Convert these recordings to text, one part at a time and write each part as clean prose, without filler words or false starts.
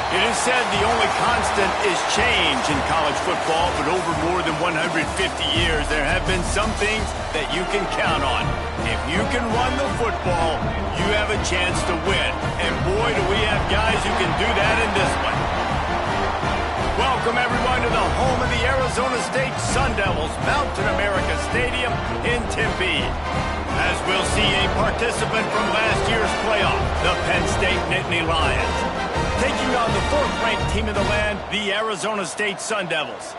It is said the only constant is change in college football, but over more than 150 years, there have been some things that you can count on. If you can run the football, you have a chance to win. And boy, do we have guys who can do that in this one. Welcome, everyone, to the home of the Arizona State Sun Devils, Mountain America Stadium in Tempe. As we'll see a participant from last year's playoff, the Penn State Nittany Lions, taking on the fourth-ranked team in the land, the Arizona State Sun Devils.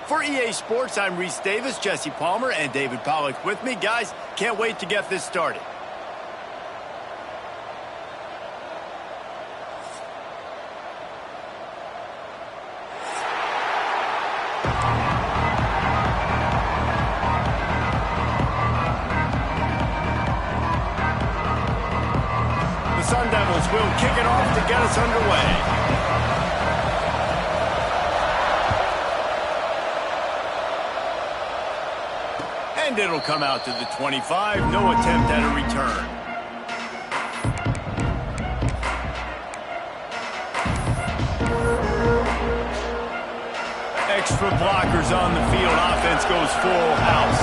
For EA Sports, I'm Reese Davis, Jesse Palmer, and David Pollock with me. Guys, can't wait to get this started. The Sun Devils will kick it off to get us underway. And it'll come out to the 25. No attempt at a return. Extra blockers on the field. Offense goes full house.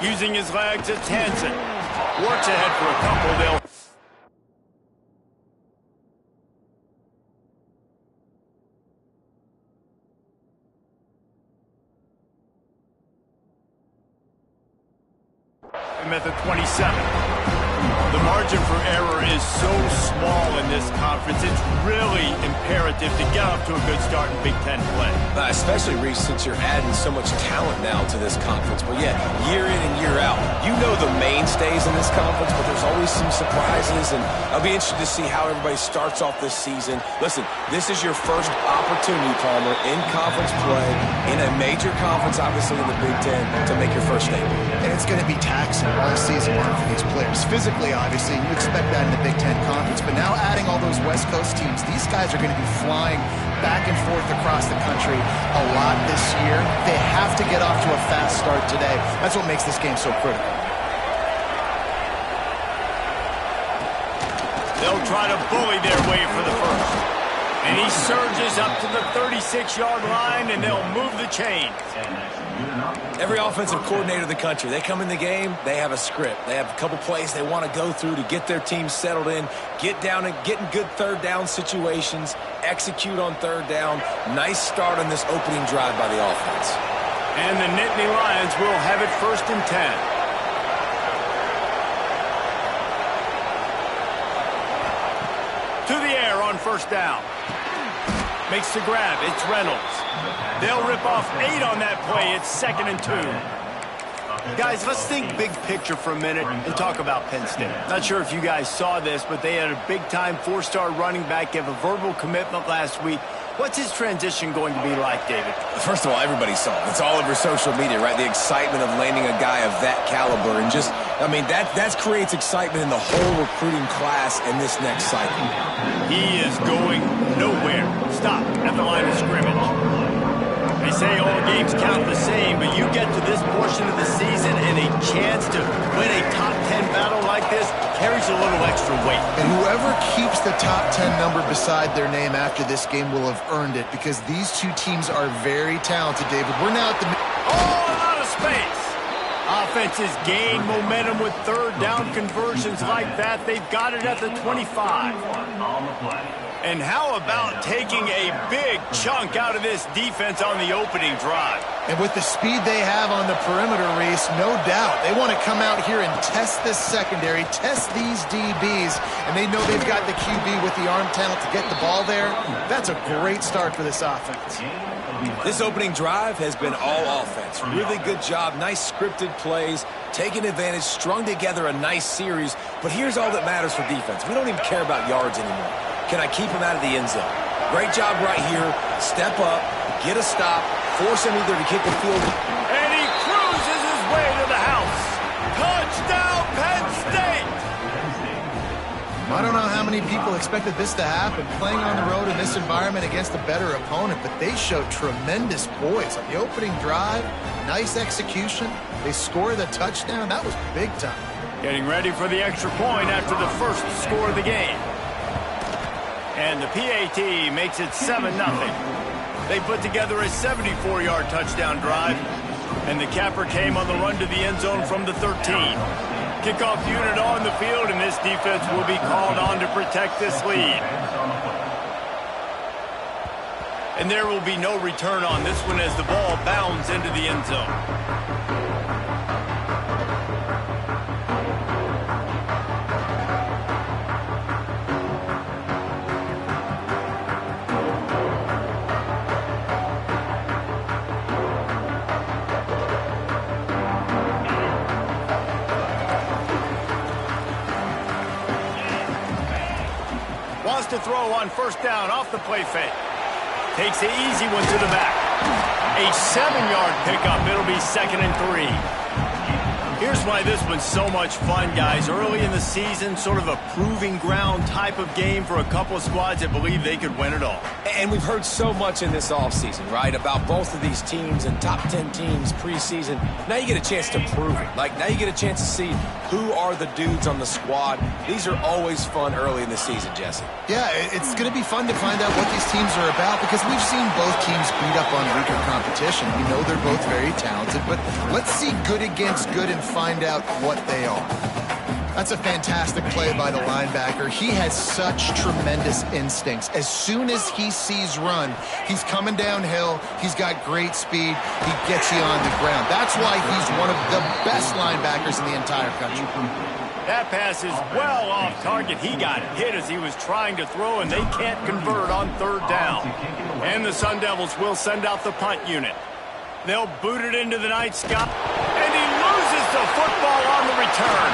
Using his legs, it's Hansen. Works ahead for a couple. They'll at the 27. The margin for error is so small in this conference. It's really imperative to get off to a good start in Big Ten play. Especially, Reese, since you're adding so much talent now to this conference. But yet, year in and year out, you know the mainstays in this conference, but there's always some surprises. And I'll be interested to see how everybody starts off this season. Listen, this is your first opportunity, Palmer, in conference play, in a major conference, obviously in the Big Ten, to make your first statement. And it's going to be taxing all season long for these players. Physically, obviously, you expect that in the Big Ten Conference, but now adding all those West Coast teams, these guys are going to be flying back and forth across the country a lot this year. They have to get off to a fast start today. That's what makes this game so critical. They'll try to bully their way for the first. And he surges up to the 36-yard line, and they'll move the chains. Every offensive coordinator in the country, they come in the game, they have a script. They have a couple plays they want to go through to get their team settled in, get down and get in good third down situations, execute on third down. Nice start on this opening drive by the offense. And the Nittany Lions will have it 1st and 10. To the air on 1st down. Makes the grab. It's Reynolds. They'll rip off 8 on that play. It's 2nd and 2. Guys, let's think big picture for a minute and talk about Penn State. Not sure if you guys saw this, but they had a big-time 4-star running back give a verbal commitment last week. What's his transition going to be like, David? First of all, everybody saw it. It's all over social media, right? The excitement of landing a guy of that caliber. And just, I mean, that creates excitement in the whole recruiting class in this next cycle. He is going nowhere. Stop at the line of scrimmage. They say all games count the same, but you get to this portion of the season and a chance to win a top 10 battle like this carries a little extra weight. And whoever keeps the top 10 number beside their name after this game will have earned it, because these two teams are very talented, David. We're now at the... Oh, out of space. Offenses gain momentum with third down conversions like that. They've got it at the 25. And how about taking a big chunk out of this defense on the opening drive? And with the speed they have on the perimeter, Reese, no doubt, they want to come out here and test this secondary, test these DBs, and they know they've got the QB with the arm talent to get the ball there. That's a great start for this offense. This opening drive has been all offense. Really good job, nice scripted plays, taking advantage, strung together a nice series. But here's all that matters for defense. We don't even care about yards anymore. Can I keep him out of the end zone? Great job right here. Step up, get a stop, force him either to kick the field. And he cruises his way to the house. Touchdown, Penn State! I don't know how many people expected this to happen, playing on the road in this environment against a better opponent, but they showed tremendous poise on the opening drive. Nice execution. They score the touchdown. That was big time. Getting ready for the extra point after the first score of the game. And the PAT makes it 7-0. They put together a 74-yard touchdown drive, and the capper came on the run to the end zone from the 13. Kickoff unit on the field, and this defense will be called on to protect this lead. And there will be no return on this one as the ball bounds into the end zone. To throw on first down off the play fake. Takes the easy one to the back. A 7-yard pickup. It'll be 2nd and 3. Here's why this one's so much fun, guys. Early in the season, sort of a proving ground type of game for a couple of squads that believe they could win it all. And we've heard so much in this offseason, right, about both of these teams and top 10 teams preseason. Now you get a chance to prove it. Like, now you get a chance to see who are the dudes on the squad. These are always fun early in the season, Jesse. Yeah, it's going to be fun to find out what these teams are about because we've seen both teams beat up on weaker competition. We know they're both very talented, but let's see good against good and find out what they are. That's a fantastic play by the linebacker. He has such tremendous instincts. As soon as he sees run, he's coming downhill. He's got great speed. He gets you on the ground. That's why he's one of the best linebackers in the entire country. That pass is well off target. He got hit as he was trying to throw, and they can't convert on third down. And the Sun Devils will send out the punt unit. They'll boot it into the night sky, and he loses the football on the return.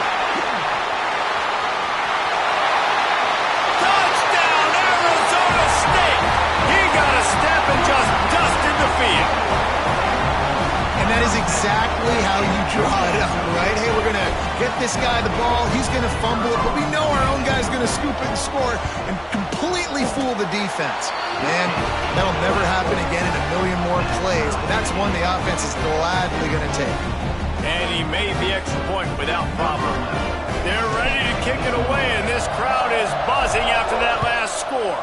Touchdown, Arizona State! He got a step and just dusted the field. And that is exactly how you draw it up, right? Hey, we're going to get this guy the ball. He's going to fumble it, but we know our own guy's going to scoop it and score and completely fool the defense. Man, that'll never happen again in a million more plays, but that's one the offense is gladly going to take. And he made the extra point without problem. They're ready to kick it away, and this crowd is buzzing after that last score.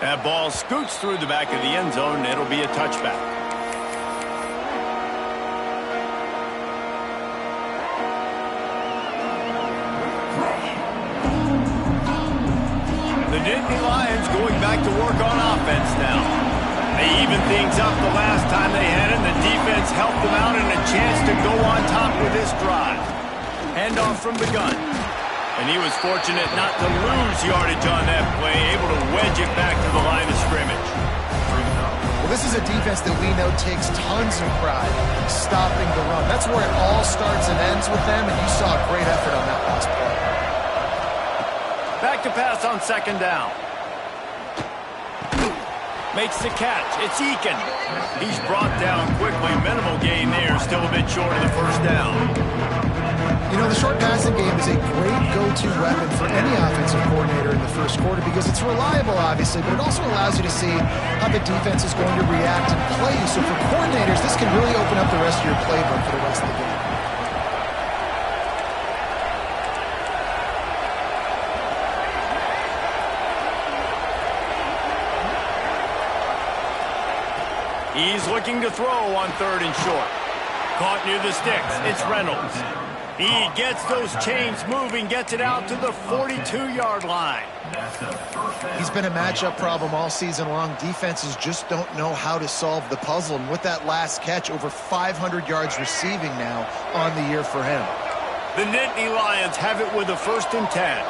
That ball scoots through the back of the end zone, and it'll be a touchback. The Nittany Lions going back to work on offense now. They evened things up the last time they had it, and the defense helped them out and a chance to go on top with this drive. Handoff from the gun. And he was fortunate not to lose yardage on that play, able to wedge it back to the line of scrimmage. Well, this is a defense that we know takes tons of pride stopping the run. That's where it all starts and ends with them, and you saw a great effort on that last play. Back to pass on second down. Makes the catch. It's Eakin. He's brought down quickly. Minimal gain there. Still a bit short of the first down. You know, the short passing game is a great go-to weapon for any offensive coordinator in the first quarter because it's reliable, obviously, but it also allows you to see how the defense is going to react and play you. So for coordinators, this can really open up the rest of your playbook for the rest of the game. He's looking to throw on third and short. Caught near the sticks. It's Reynolds. He gets those chains moving, gets it out to the 42-yard line. He's been a matchup problem all season long. Defenses just don't know how to solve the puzzle. And with that last catch, over 500 yards receiving now on the year for him. The Nittany Lions have it with a 1st and 10.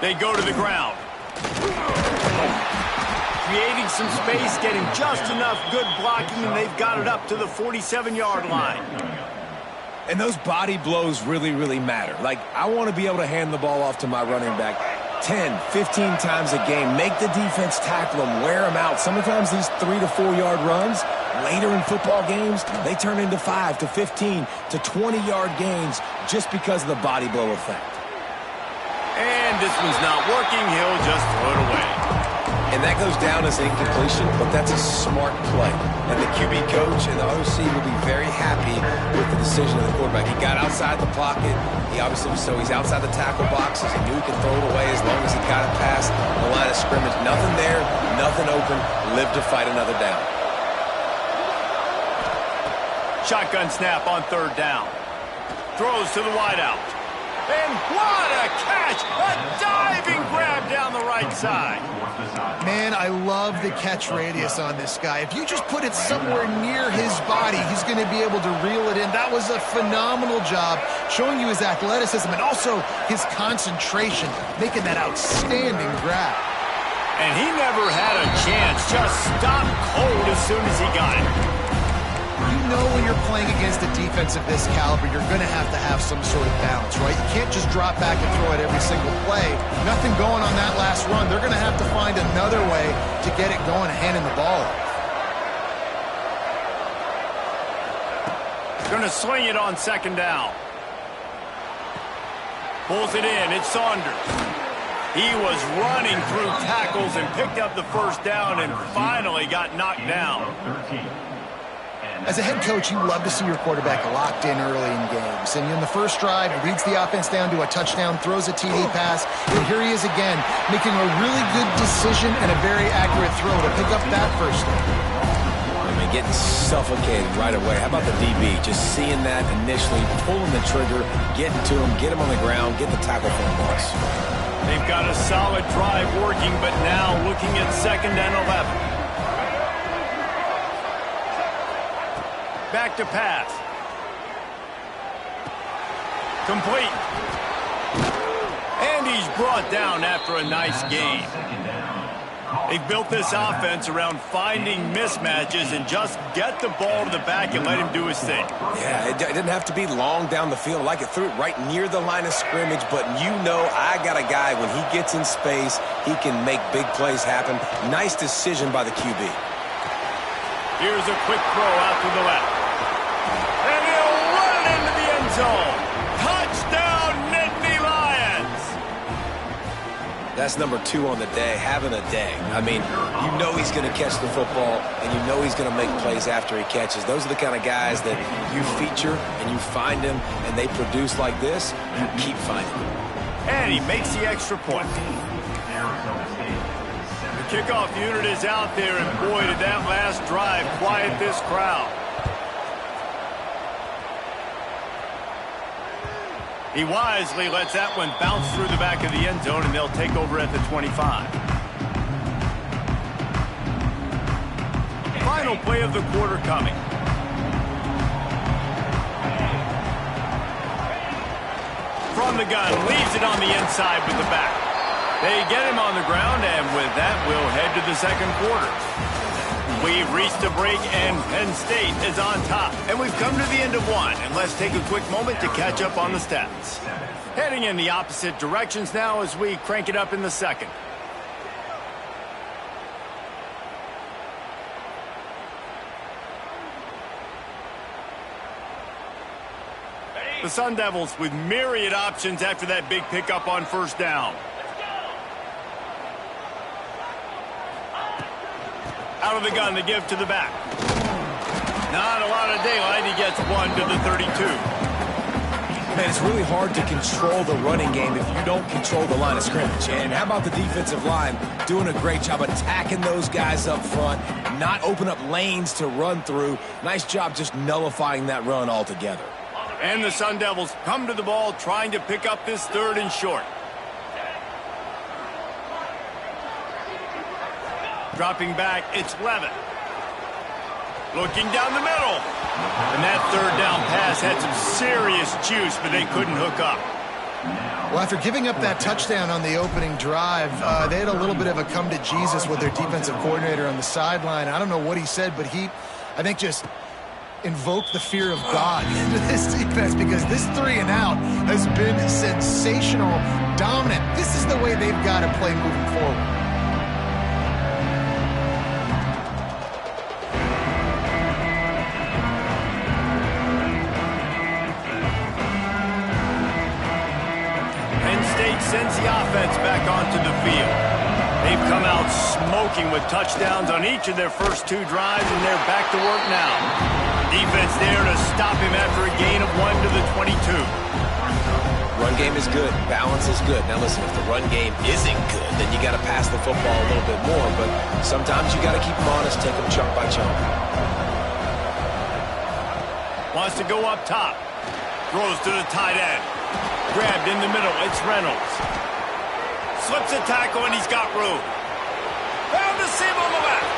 They go to the ground. Creating some space, getting just enough good blocking, and they've got it up to the 47-yard line. And those body blows really, really matter. Like, I want to be able to hand the ball off to my running back 10, 15 times a game. Make the defense tackle them, wear them out. Sometimes these 3 to 4 yard runs, later in football games, they turn into 5 to 15 to 20-yard gains just because of the body blow effect. And this one's not working, he'll just throw it away. And that goes down as an incompletion, but that's a smart play. And the QB coach and the OC will be very happy with the decision of the quarterback. He got outside the pocket. He's outside the tackle boxes. He knew he could throw it away as long as he got it past the line of scrimmage. Nothing there, nothing open. Live to fight another down. Shotgun snap on third down. Throws to the wideout. And what a catch! A diving grab down the right side. Man, I love the catch radius on this guy. If you just put it somewhere near his body, he's going to be able to reel it in. That was a phenomenal job, showing you his athleticism and also his concentration, making that outstanding grab. And he never had a chance. Just stopped cold as soon as he got it. You know when you're playing against a defense of this caliber, you're going to have some sort of balance, right? You can't just drop back and throw it every single play. Nothing going on that last run. They're going to have to find another way to get it going, handing the ball off. Going to swing it on second down. Pulls it in. It's Saunders. He was running through tackles and picked up the first down and finally got knocked down. As a head coach, you love to see your quarterback locked in early in games. And in the first drive, he leads the offense down to a touchdown, throws a TD pass, and here he is again, making a really good decision and a very accurate throw to pick up that first down. I mean, getting suffocated right away. How about the DB? Just seeing that initially, pulling the trigger, getting to him, get him on the ground, get the tackle for the loss. They've got a solid drive working, but now looking at 2nd and 11. Back to pass. Complete. And he's brought down after a nice gain. They've built this offense around finding mismatches and just get the ball to the back and let him do his thing. Yeah, it didn't have to be long down the field. Like it threw it right near the line of scrimmage, but you know I got a guy, when he gets in space, he can make big plays happen. Nice decision by the QB. Here's a quick throw out to the left. And he'll run into the end zone. Touchdown, Nittany Lions. That's number 2 on the day, having a day. I mean, you know he's going to catch the football, and you know he's going to make plays after he catches. Those are the kind of guys that you feature, and you find them, and they produce like this, you keep finding them. And he makes the extra point. The kickoff unit is out there, and boy, did that last drive quiet this crowd. He wisely lets that one bounce through the back of the end zone, and they'll take over at the 25. Final play of the quarter coming. From the gun, leaves it on the inside with the back. They get him on the ground, and with that, we'll head to the second quarter. We've reached a break, and Penn State is on top. And we've come to the end of one, and let's take a quick moment to catch up on the stats. Heading in the opposite directions now as we crank it up in the second. The Sun Devils with myriad options after that big pickup on first down. Out of the gun, the give to the back. Not a lot of daylight. He gets one to the 32. Man, it's really hard to control the running game if you don't control the line of scrimmage. And how about the defensive line doing a great job attacking those guys up front, not open up lanes to run through. Nice job just nullifying that run altogether. And the Sun Devils come to the ball trying to pick up this 3rd and short. Dropping back, it's Levitt. Looking down the middle. And that 3rd down pass had some serious juice, but they couldn't hook up. Well, after giving up that touchdown on the opening drive, they had a little bit of a come to Jesus with their defensive coordinator on the sideline. I don't know what he said, but he, I think, just invoked the fear of God into this defense, because this 3 and out has been sensational, dominant. This is the way they've got to play moving forward. Sends the offense field. They've come out smoking with touchdowns on each of their first 2 drives, and they're back to work now. Defense there to stop him after a gain of 1 to the 22. Run game is good. Balance is good. Now listen, if the run game isn't good, then you got to pass the football a little bit more. But sometimes you got to keep them honest, take them chunk by chunk. Wants to go up top. Throws to the tight end. Grabbed in the middle. It's Reynolds. Slips a tackle, and he's got room. Found the seam on the left.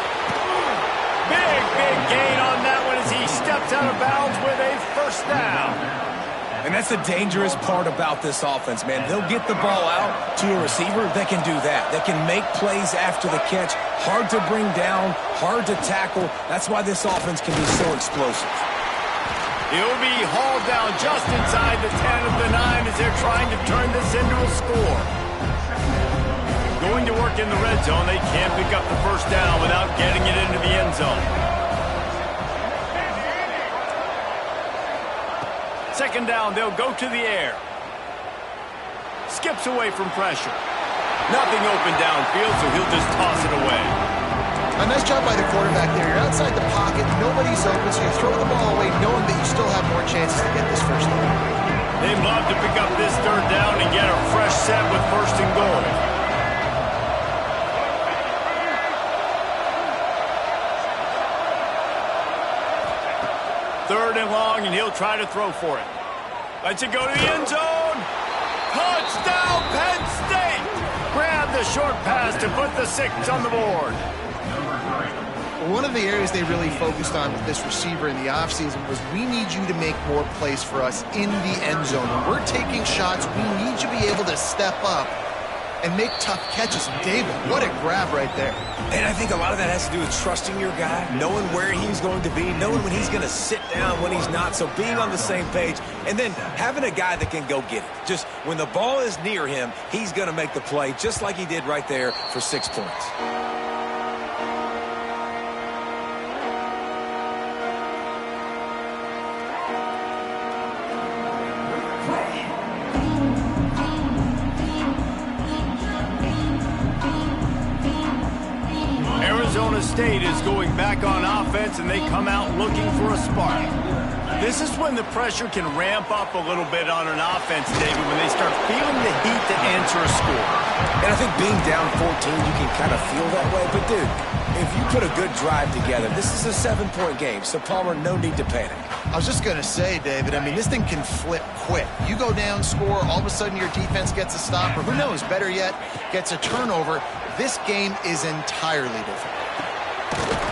Big gain on that one as he steps out of bounds with a first down. And that's the dangerous part about this offense, man. They'll get the ball out to a receiver. They can do that. They can make plays after the catch. Hard to bring down, hard to tackle. That's why this offense can be so explosive. He'll be hauled down just inside the 10 of the 9 as they're trying to turn this into a score. Going to work in the red zone. They can't pick up the first down without getting it into the end zone. Second down, they'll go to the air. Skips away from pressure. Nothing open downfield, so he'll just toss it away. A nice job by the quarterback there. You're outside the pocket, nobody's open, so you throw the ball away knowing that you still have more chances to get this first down. They'd love to pick up this third down and get a fresh set with first and goal. Third and long, and he'll try to throw for it. Lets it go to the end zone. Touchdown, Penn State! Grab the short pass to put the 6 on the board. One of the areas they really focused on with this receiver in the offseason was we need you to make more plays for us in the end zone. When we're taking shots, we need you to be able to step up and make tough catches. And David, what a grab right there. And I think a lot of that has to do with trusting your guy, knowing where he's going to be, knowing when he's going to sit down, when he's not. So being on the same page, and then having a guy that can go get it. Just when the ball is near him, he's going to make the play, just like he did right there for 6 points. Arizona State is going back on offense, and they come out looking for a spark. This is when the pressure can ramp up a little bit on an offense, David, when they start feeling the heat to answer a score. And I think being down 14, you can kind of feel that way. But, dude, if you put a good drive together, this is a 7-point game, so, Palmer, no need to panic. I was just going to say, David, I mean, this thing can flip quick. You go down, score, all of a sudden your defense gets a stop, or who knows, better yet, gets a turnover. This game is entirely different.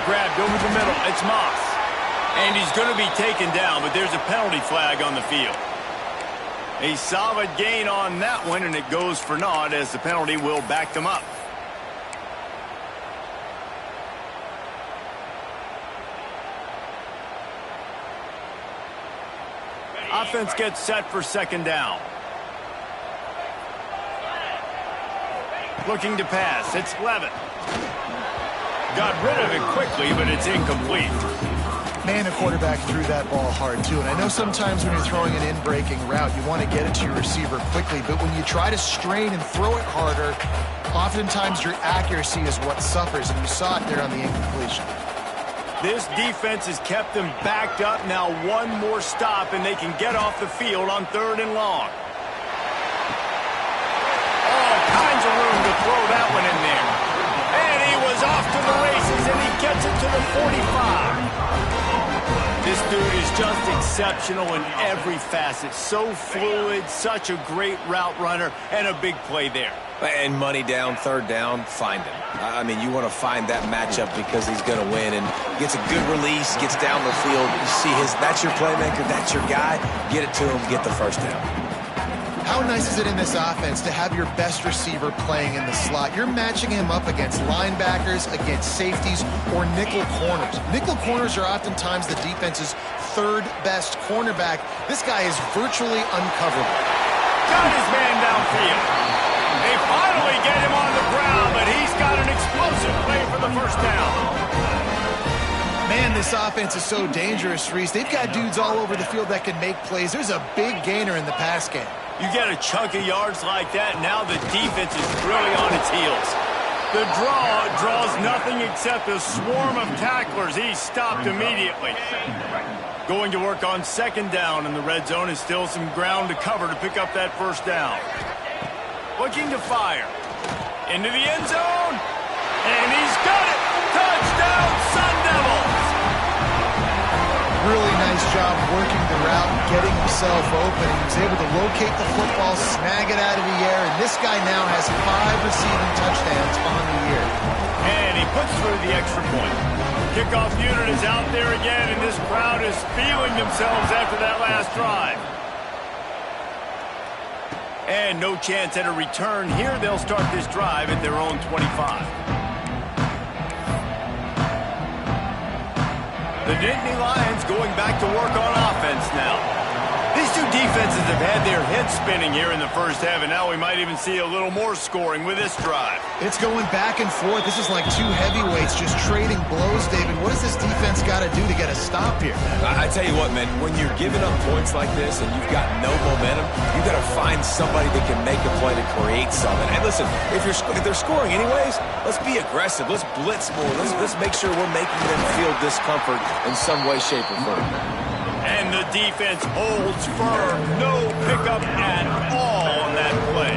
Grabbed over the middle. It's Moss. And he's going to be taken down, but there's a penalty flag on the field. A solid gain on that one, and it goes for naught as the penalty will back them up. Offense gets set for second down. Looking to pass. It's Levitt. Got rid of it quickly, but it's incomplete. Man, the quarterback threw that ball hard, too. And I know sometimes when you're throwing an in-breaking route, you want to get it to your receiver quickly. But when you try to strain and throw it harder, oftentimes your accuracy is what suffers. And you saw it there on the incompletion. This defense has kept them backed up. Now one more stop, and they can get off the field on third and long. All kinds of room to throw that one in there. And he was off to the races, and he gets it to the 45. This dude is just exceptional in every facet. So fluid, such a great route runner, and a big play there. And money down, third down, find him. I mean, you want to find that matchup because he's going to win. And gets a good release, gets down the field. You see that's your playmaker, that's your guy. Get it to him, get the first down. How nice is it in this offense to have your best receiver playing in the slot? You're matching him up against linebackers, against safeties, or nickel corners. Nickel corners are oftentimes the defense's third best cornerback. This guy is virtually uncoverable. Got his man downfield. They finally get him on the ground, but he's got an explosive play for the first down. Man, this offense is so dangerous, Reese. They've got dudes all over the field that can make plays. There's a big gainer in the pass game. You get a chunk of yards like that, now the defense is really on its heels. The draw draws nothing except a swarm of tacklers. He's stopped immediately. Going to work on second down in the red zone is still some ground to cover to pick up that first down. Looking to fire. Into the end zone. And he's got it. Touchdown, Sun Devils. Really nice job working the route, getting himself open. He was able to locate the football, snag it out of the air, and this guy now has 5 receiving touchdowns on the year. And he puts through the extra point. Kickoff unit is out there again, and this crowd is feeling themselves after that last drive. And no chance at a return here. They'll start this drive at their own 25. The Nittany Lions going back to work on offense now. These two defenses have had their heads spinning here in the first half, and now we might even see a little more scoring with this drive. It's going back and forth. This is like two heavyweights just trading blows, David. What does this defense got to do to get a stop here? I tell you what, man, when you're giving up points like this and you've got no momentum, you got to find somebody that can make a play to create something. And listen, if they're scoring anyways, let's be aggressive. Let's blitz more. Let's make sure we're making them feel discomfort in some way, shape, or form. And the defense holds firm. No pickup at all on that play.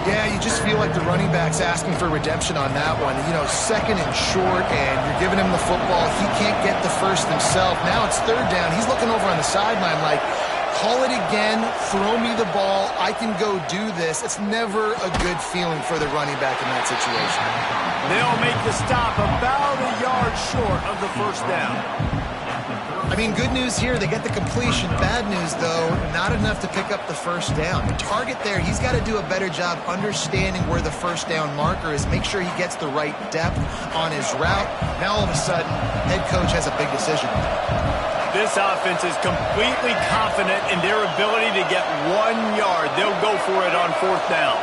Yeah, you just feel like the running back's asking for redemption on that one. You know, second and short, and you're giving him the football. He can't get the first himself. Now it's third down. He's looking over on the sideline like, call it again, throw me the ball, I can go do this. It's never a good feeling for the running back in that situation. They'll make the stop about a yard short of the first down. I mean, good news here, they get the completion. Bad news, though, not enough to pick up the first down. The target there, he's got to do a better job understanding where the first down marker is, make sure he gets the right depth on his route. Now, all of a sudden, head coach has a big decision. This offense is completely confident in their ability to get 1 yard. They'll go for it on fourth down.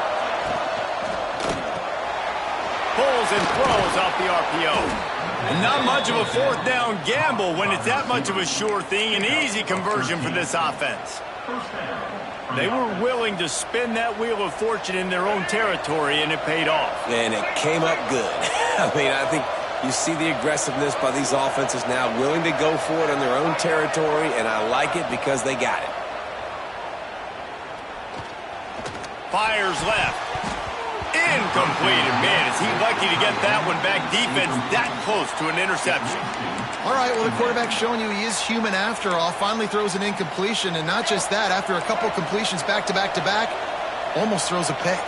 Pulls and throws off the RPO. And not much of a fourth down gamble when it's that much of a sure thing. An easy conversion for this offense. They were willing to spin that wheel of fortune in their own territory, and it paid off. And it came up good. I mean, I think you see the aggressiveness by these offenses now, willing to go for it on their own territory, and I like it because they got it. Fires left. Incomplete. And man, is he lucky to get that one back. Defense that close to an interception. All right, well, the quarterback's showing you he is human after all. Finally throws an incompletion, and not just that, after a couple completions back to back to back, almost throws a pick.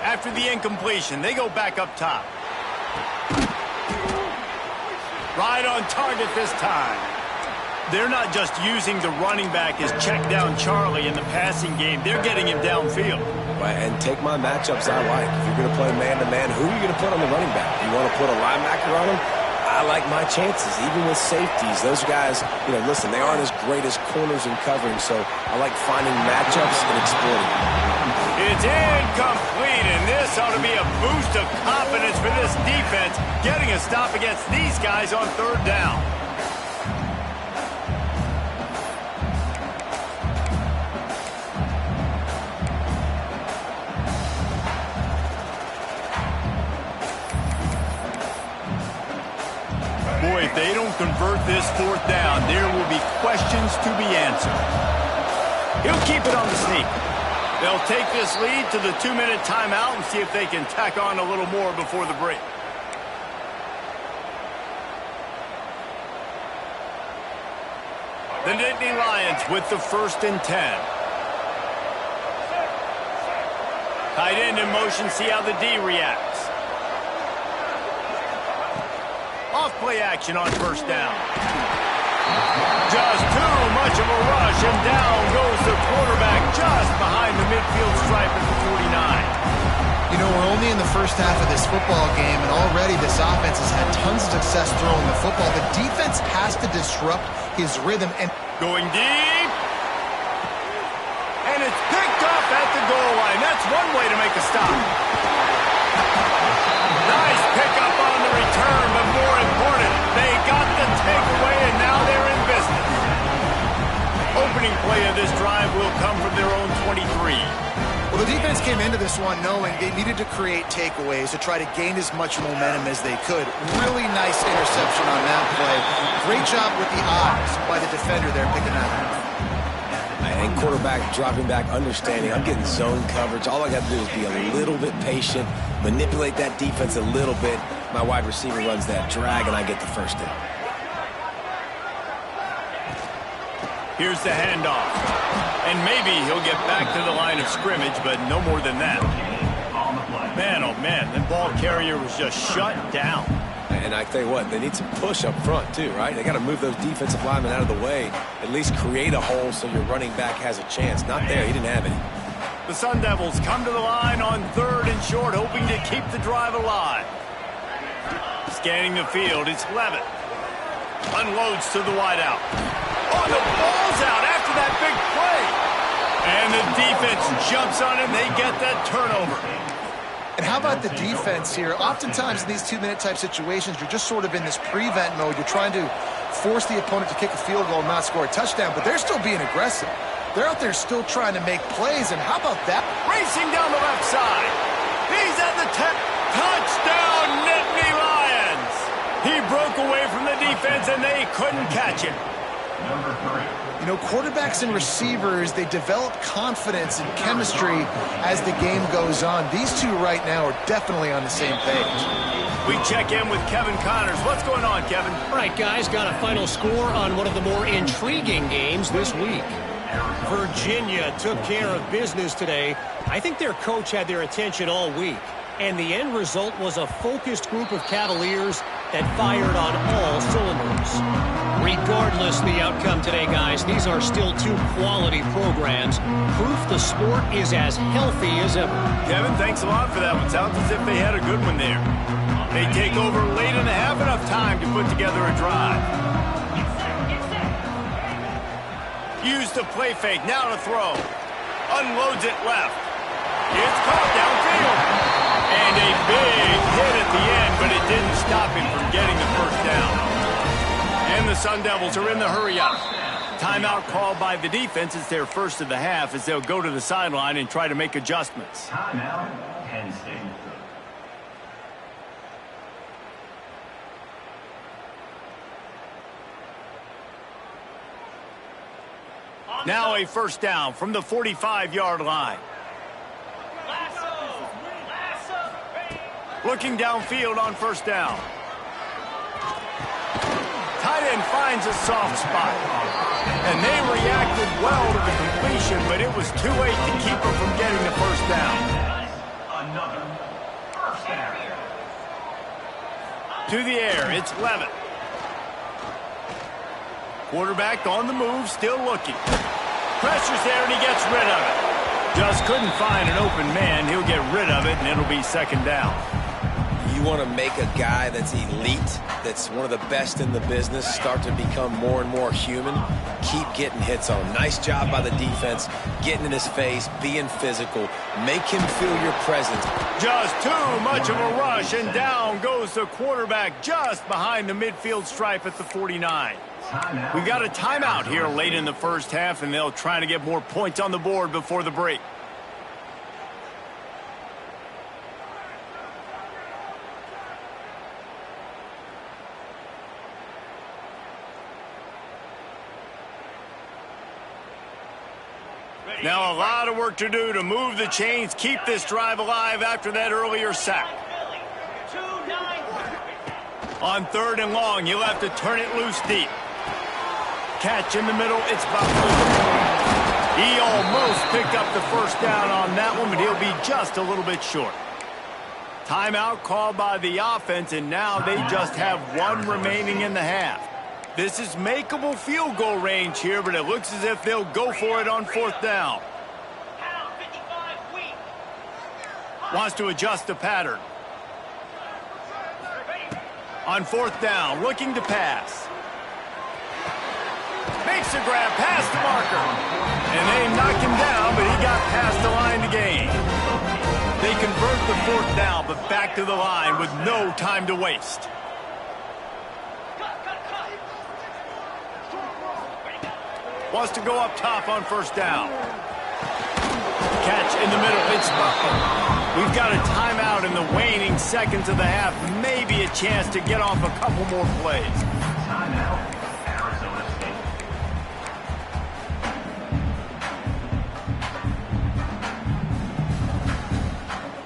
After the incompletion, they go back up top. Right on target this time. They're not just using the running back as check down Charlie in the passing game. They're getting him downfield. Right, and take my matchups I like. If you're going to play man-to-man, who are you going to put on the running back? You want to put a linebacker on him? I like my chances, even with safeties. Those guys, you know, listen, they aren't as great as corners and covering, so I like finding matchups and exploiting them. It's incomplete, and this ought to be a boost of confidence for this defense, getting a stop against these guys on third down. Boy, if they don't convert this fourth down, there will be questions to be answered. He'll keep it on the sneak. They'll take this lead to the 2-minute timeout and see if they can tack on a little more before the break. The Nittany Lions with the 1st and 10. Tight end in motion, see how the D reacts. Off play action on first down. Just too much of a rush, and down goes the quarterback just behind the midfield stripe at the 49. You know, we're only in the first half of this football game, and already this offense has had tons of success throwing the football. The defense has to disrupt his rhythm. And going deep. And it's picked off at the goal line. That's one way to make a stop. Nice pickup on the play of this drive will come from their own 23. Well, the defense came into this one knowing they needed to create takeaways to try to gain as much momentum as they could. Really nice interception on that play. Great job with the eyes by the defender there picking that up. And quarterback dropping back, understanding I'm getting zone coverage. All I got to do is be a little bit patient, manipulate that defense a little bit. My wide receiver runs that drag, and I get the first down. Here's the handoff. And maybe he'll get back to the line of scrimmage, but no more than that. Man, oh man, the ball carrier was just shut down. And I tell you what, they need some push up front too, right? They got to move those defensive linemen out of the way, at least create a hole so your running back has a chance. Not there, he didn't have any. The Sun Devils come to the line on 3rd and short, hoping to keep the drive alive. Scanning the field, it's Levitt. Unloads to the wideout. Oh, the ball's out after that big play. And the defense jumps on it, and they get that turnover. And how about the defense here? Oftentimes in these 2-minute type situations, you're just sort of in this prevent mode. You're trying to force the opponent to kick a field goal and not score a touchdown, but they're still being aggressive. They're out there still trying to make plays, and how about that? Racing down the left side. He's at the 10. Touchdown, Nittany Lions. He broke away from the defense, and they couldn't catch him. Number 3. You know, quarterbacks and receivers, they develop confidence and chemistry as the game goes on. These two right now are definitely on the same page. We check in with Kevin Connors. What's going on, Kevin? All right, guys, got a final score on one of the more intriguing games this week. Virginia took care of business today. I think their coach had their attention all week. And the end result was a focused group of Cavaliers that fired on all cylinders. Regardless of the outcome today, guys, these are still two quality programs. Proof the sport is as healthy as ever. Kevin, thanks a lot for that one. Sounds as if they had a good one there. They take over late in the half, enough time to put together a drive. Use the play fake, now to throw. Unloads it left. It's caught downfield. And a big hit at the end, but it didn't stop him from getting the first down. And the Sun Devils are in the hurry-up. Timeout called by the defense. It's their first of the half as they'll go to the sideline and try to make adjustments. Timeout, Penn State. Now a first down from the 45-yard line. Looking downfield on first down. Tight end finds a soft spot. And they reacted well to the completion, but it was too late to keep them from getting the first down. Another first down. To the air, it's Levitt. Quarterback on the move, still looking. Pressure's there, and he gets rid of it. Just couldn't find an open man. He'll get rid of it, and it'll be second down. You want to make a guy that's elite, that's one of the best in the business, start to become more and more human. Keep getting hits on him. Nice job by the defense, getting in his face, being physical. Make him feel your presence. Just too much of a rush, and down goes the quarterback just behind the midfield stripe at the 49. We've got a timeout here late in the first half, and they'll try to get more points on the board before the break. Now a lot of work to do to move the chains, keep this drive alive after that earlier sack. On 3rd and long, you'll have to turn it loose deep. Catch in the middle, it's Brohood. He almost picked up the first down on that one, but he'll be just a little bit short. Timeout called by the offense, and now they just have one remaining in the half. This is makeable field goal range here, but it looks as if they'll go for it on 4th down. Wants to adjust the pattern. On 4th down, looking to pass. Makes a grab past the marker. And they knock him down, but he got past the line to gain. They convert the 4th down, but back to the line with no time to waste. Wants to go up top on first down. Catch in the middle. It's Buckle. We've got a timeout in the waning seconds of the half. Maybe a chance to get off a couple more plays. Timeout, Arizona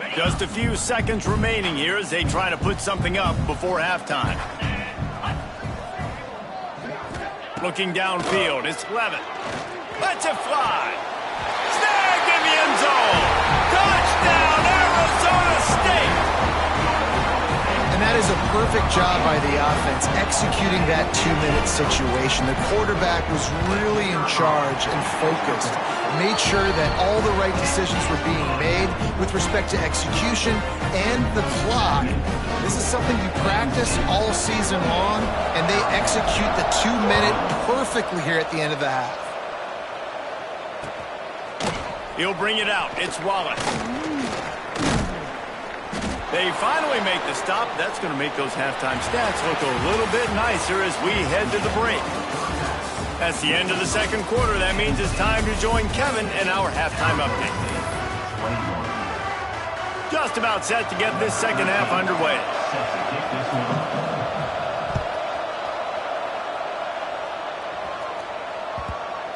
State. Just a few seconds remaining here as they try to put something up before halftime. Looking downfield, it's Levitt. Lets it fly. Snagged in the end zone. Touchdown, Arizona State. And that is a perfect job by the offense, executing that 2-minute situation. The quarterback was really in charge and focused. Made sure that all the right decisions were being made with respect to execution and the clock. This is something you practice all season long, and they execute the 2-minute perfectly here at the end of the half. He'll bring it out. It's Wallace. They finally make the stop. That's going to make those halftime stats look a little bit nicer as we head to the break. That's the end of the second quarter. That means it's time to join Kevin in our halftime update. Just about set to get this second half underway.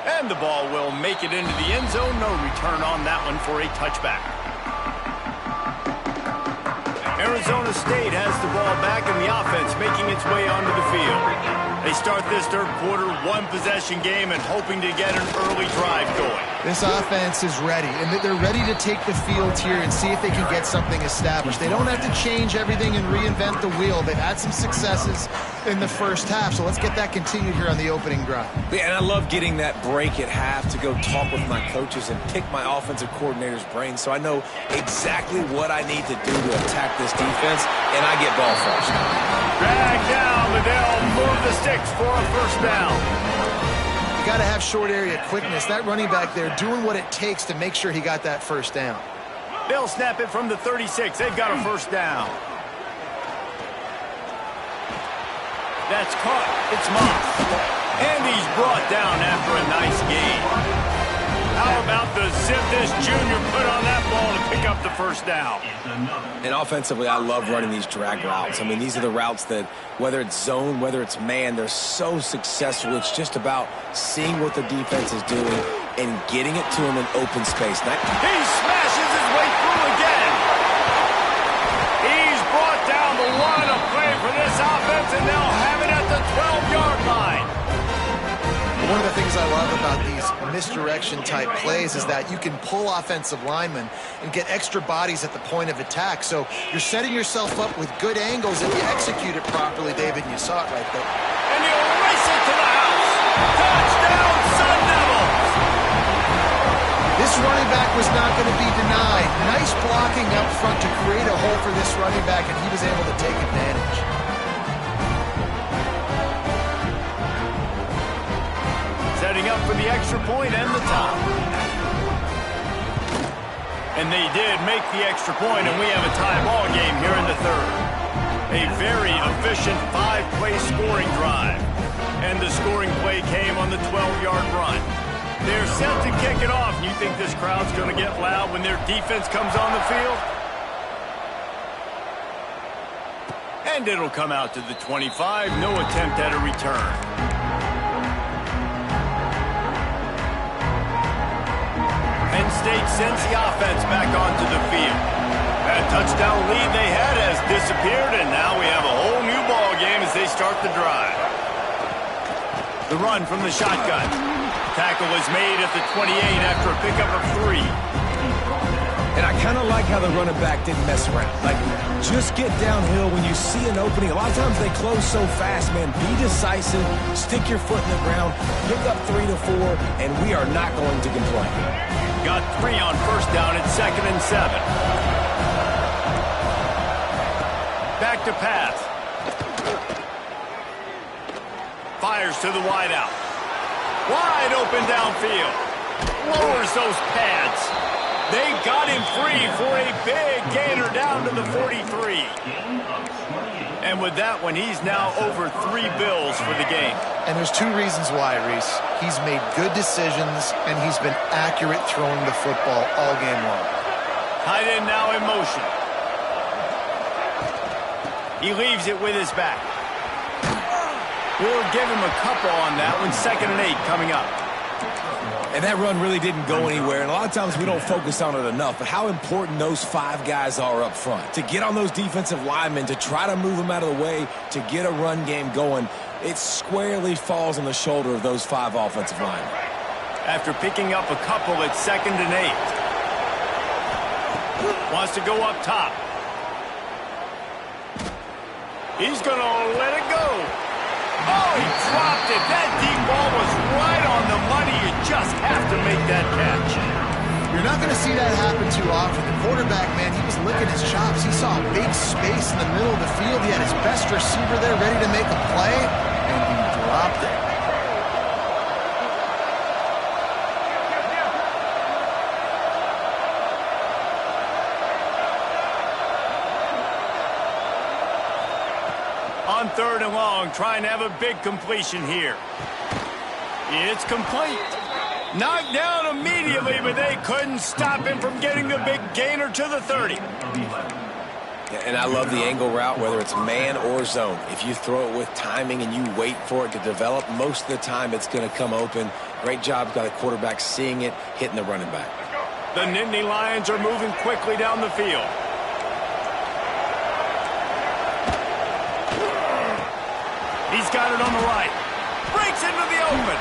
And the ball will make it into the end zone. No return on that one for a touchback. Arizona State has the ball back in the offense, making its way onto the field. They start this third quarter, one-possession game, and hoping to get an early drive going. This offense is ready, and they're ready to take the field here and see if they can get something established. They don't have to change everything and reinvent the wheel. They've had some successes in the first half, so let's get that continued here on the opening drive. Yeah, and I love getting that break at half to go talk with my coaches and pick my offensive coordinator's brain so I know exactly what I need to do to attack this defense, and I get ball first. Drag down, Liddell, move the sticks for a first down. You got to have short area quickness. That running back there doing what it takes to make sure he got that first down. They'll snap it from the 36. They've got a first down. That's caught. It's Moss. And he's brought down after a nice gain. How about the zip this junior put on that ball to pick up the first down? And offensively, I love running these drag routes. I mean, these are the routes that, whether it's zone, whether it's man, they're so successful. It's just about seeing what the defense is doing and getting it to them in open space. He smashes his way through again. He's brought down the line of play for this offense, and they'll have it at the 12-yard line. One of the things I love about these misdirection-type plays is that you can pull offensive linemen and get extra bodies at the point of attack. So you're setting yourself up with good angles if you execute it properly, David, and you saw it right there. And he'll race it to the house. Touchdown, Sun Devils! This running back was not going to be denied. Nice blocking up front to create a hole for this running back, and he was able to take advantage. Setting up for the extra point and the top. And they did make the extra point, and we have a tie ball game here in the third. A very efficient 5-play scoring drive. And the scoring play came on the 12-yard run. They're set to kick it off. You think this crowd's going to get loud when their defense comes on the field? And it'll come out to the 25. No attempt at a return. Penn State sends the offense back onto the field. That touchdown lead they had has disappeared, and now we have a whole new ball game as they start the drive. The run from the shotgun. Tackle is made at the 28 after a pickup of 3. And I kind of like how the running back didn't mess around. Like, just get downhill when you see an opening. A lot of times they close so fast, man. Be decisive, stick your foot in the ground, pick up 3 to 4, and we are not going to complain. Got 3 on first down at 2nd and 7. Back to pass. Fires to the wideout. Wide open downfield. Lowers those pads. They got him free for a big gainer down to the 43. And with that one, he's now over 3 bills for the game. And there's 2 reasons why, Reese. He's made good decisions, and he's been accurate throwing the football all game long. Tight end now in motion. He leaves it with his back. We'll give him a couple on that one. 2nd and 8 coming up. And that run really didn't go anywhere, and a lot of times we don't focus on it enough, but how important those 5 guys are up front. To get on those defensive linemen, to try to move them out of the way, to get a run game going, it squarely falls on the shoulder of those 5 offensive linemen. After picking up a couple at 2nd and 8. Wants to go up top. He's going to let it go. Oh, he dropped it. That deep ball was right on the money. You just have to make that catch. You're not going to see that happen too often. The quarterback, man, he was licking his chops. He saw a big space in the middle of the field. He had his best receiver there ready to make a play, and he dropped it. On 3rd and long, trying to have a big completion here. It's complete. Knocked down immediately, but they couldn't stop him from getting the big gainer to the 30. Yeah, and I love the angle route, whether it's man or zone. If you throw it with timing and you wait for it to develop, most of the time it's going to come open. Great job by the quarterback seeing it, hitting the running back. The Nittany Lions are moving quickly down the field. He's got it on the right. Breaks into the open.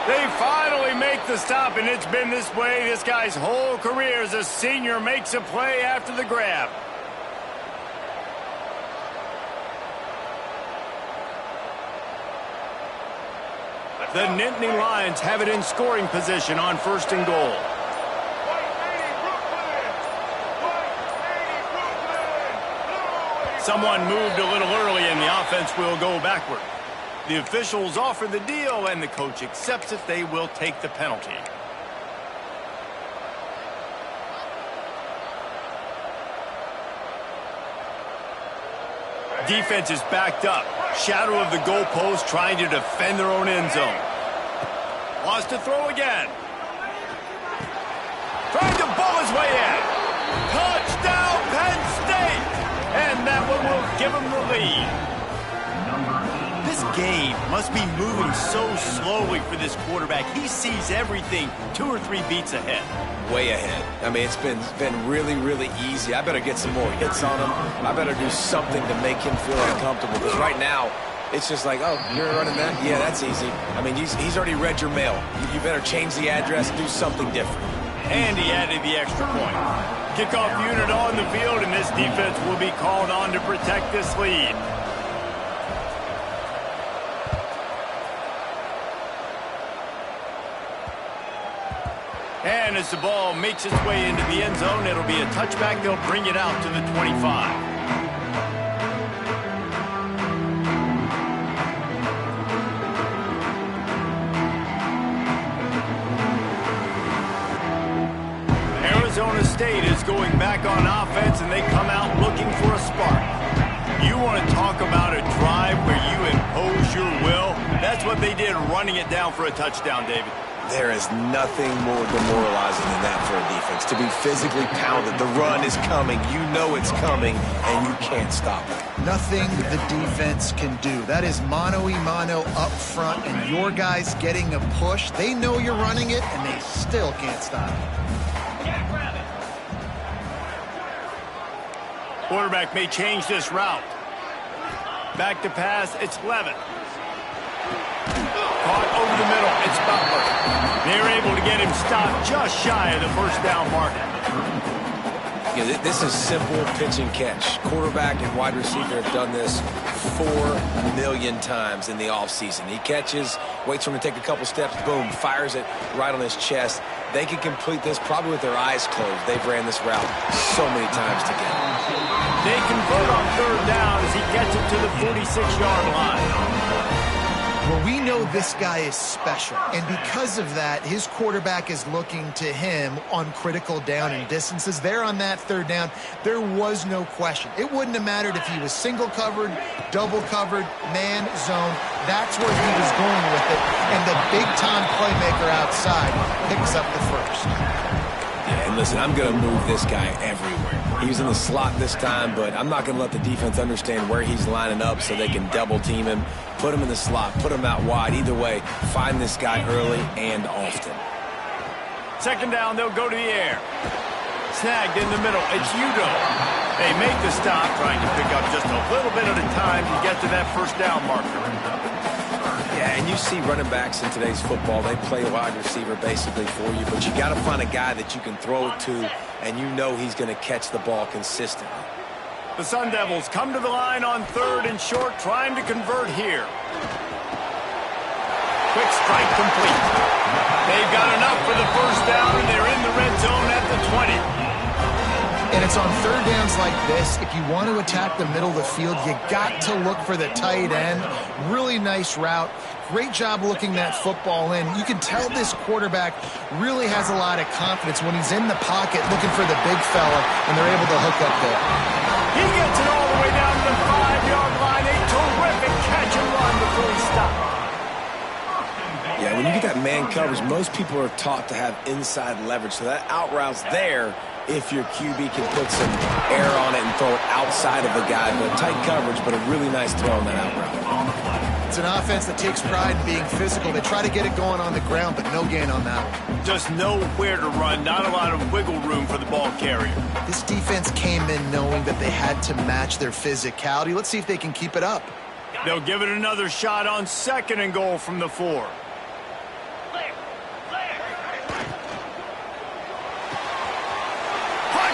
They finally make the stop, and it's been this way this guy's whole career as a senior. Makes a play after the grab. The Nittany Lions have it in scoring position on 1st and goal. Someone moved a little early, and the offense will go backward. The officials offer the deal, and the coach accepts it. They will take the penalty. Defense is backed up. Shadow of the goalpost, trying to defend their own end zone. Wants to throw again. Trying to bull his way in. Touchdown, Penn State! And that one will give him the lead. This game must be moving so slowly for this quarterback. He sees everything 2 or 3 beats ahead. Way ahead. I mean, it's been really, really easy. I better get some more hits on him. I better do something to make him feel uncomfortable. Because right now, it's just like, oh, you're running that? Yeah, that's easy. I mean, he's already read your mail. You better change the address, do something different. And he added the extra point. Kickoff unit on the field, and this defense will be called on to protect this lead. And as the ball makes its way into the end zone, it'll be a touchback. They'll bring it out to the 25. Arizona State is going back on offense, and they come out looking for a spark. You want to talk about a drive where you impose your will? That's what they did, running it down for a touchdown, David. There is nothing more demoralizing than that for a defense. To be physically pounded, the run is coming, you know it's coming, and you can't stop it. Nothing the defense can do. That is mano-a-mano up front, and your guys getting a push. They know you're running it, and they still can't stop it. Quarterback may change this route. Back to pass, it's Levitt. Caught over the middle, it's Butler. They're able to get him stopped just shy of the first down mark. Yeah, this is simple pitch and catch. Quarterback and wide receiver have done this 4 million times in the offseason. He catches, waits for him to take a couple steps, boom, fires it right on his chest. They can complete this probably with their eyes closed. They've ran this route so many times together. They convert on 3rd down as he gets it to the 46-yard line. Well, we know this guy is special, and because of that, his quarterback is looking to him on critical down and distances. There on that third down, there was no question. It wouldn't have mattered if he was single covered, double covered, man, zone. That's where he was going with it, and the big-time playmaker outside picks up the first. Yeah, and listen, I'm going to move this guy everywhere. He's in the slot this time, but I'm not going to let the defense understand where he's lining up so they can double-team him, put him in the slot, put him out wide. Either way, find this guy early and often. Second down, they'll go to the air. Snagged in the middle. It's Udo. They make the stop, trying to pick up just a little bit at a time to get to that first down marker. Yeah, and you see running backs in today's football, they play wide receiver basically for you, but you got to find a guy that you can throw it to, and you know he's going to catch the ball consistently. The Sun Devils come to the line on third and short, trying to convert here. Quick strike complete. They've got enough for the first down, and they're in the red zone at the 20. And it's on third downs like this, if you want to attack the middle of the field, you got to look for the tight end. Really nice route. Great job looking that football in. You can tell this quarterback really has a lot of confidence when he's in the pocket looking for the big fella, and they're able to hook up there. He gets it all the way down to the 5-yard line. A terrific catch and run before he stopped. Yeah, when you get that man coverage, most people are taught to have inside leverage, so that out route's there if your QB can put some air on it and throw it outside of the guy. But tight coverage, but a really nice throw on that out route. It's an offense that takes pride in being physical. They try to get it going on the ground, but no gain on that one. Just nowhere to run, not a lot of wiggle room for the ball carrier. This defense came in knowing that they had to match their physicality. Let's see if they can keep it up. They'll give it another shot on second and goal from the 4.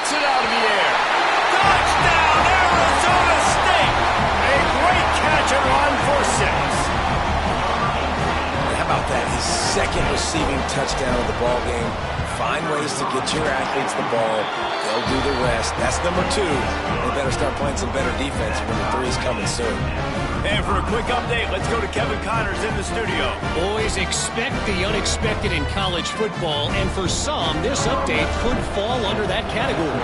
It out of the air. Touchdown, Arizona State. A great catch and run for 6. How about that? His second receiving touchdown of the ball game. Find ways to get your athletes the ball. They'll do the rest. That's number 2. They better start playing some better defense when the 3's coming soon. And for a quick update, let's go to Kevin Connors in the studio. Boys, expect the unexpected in college football, and for some, this update could fall under that category.